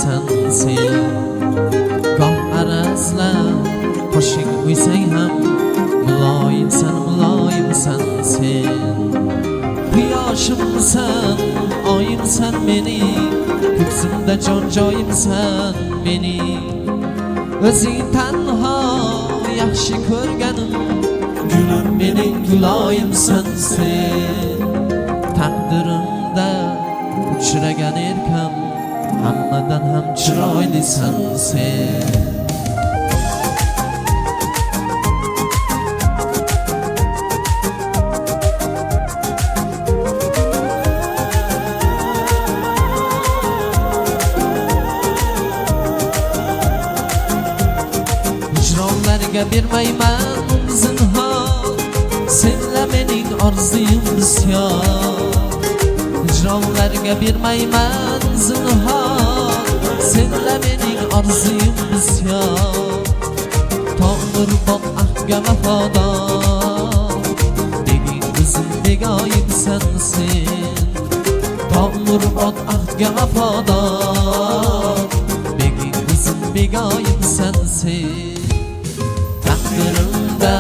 sensin. Goh arazlab qoshing uysang ham muloyimsan sen. Quyoshimsan, oyimsan meni, ko'ksimda jon joyimsan meni. O'zing tanho yaxshi ko'rganim, gulim mening guloyimsan sen. Taqdirimda uchragan erkam, hammadan ham chiroylisan sen. Hicronlarga bermayman zinhor, senla mening orzuyim bisyor. Hicronlarga bermayman zinhor, senla mening orzuyim bisyor. To umrbod ahdga vafodor, mening o'zim begoyimsan sen. To umrbod ahdga vafodor, mening o'zim begoyimsan sen. Taqdirimda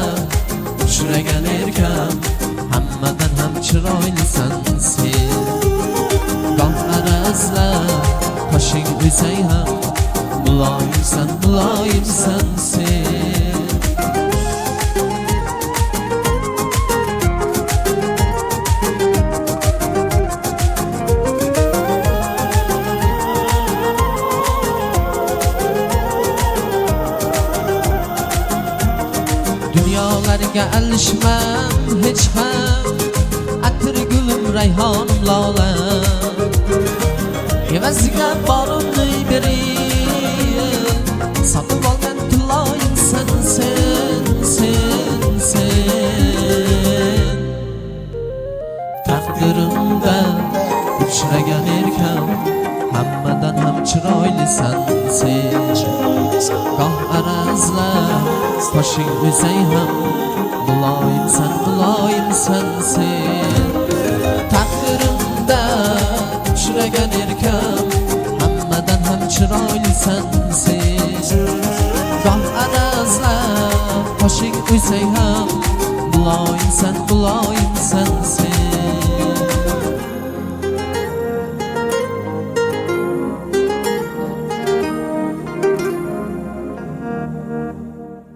uchragan erkam, hammadan ham chiroylisan sen. Goh arazlab qoshing uysang ham muloyimsan sen. Dunyolarga alishmam hech ham, atir gulim rayhonim lolam. Evaziga borimni berib, sotib olgan tiloyimsan sen. Taqdirimda uchragan erkam, hammadan ham chiroylisan sen. Goh arazlab qoshing uysang ham muloyimsan sen. Taqdirimda uchragan erkam, hammadan ham chiroylisan sen. Goh arazlab qoshing uysang ham muloyimsan sen.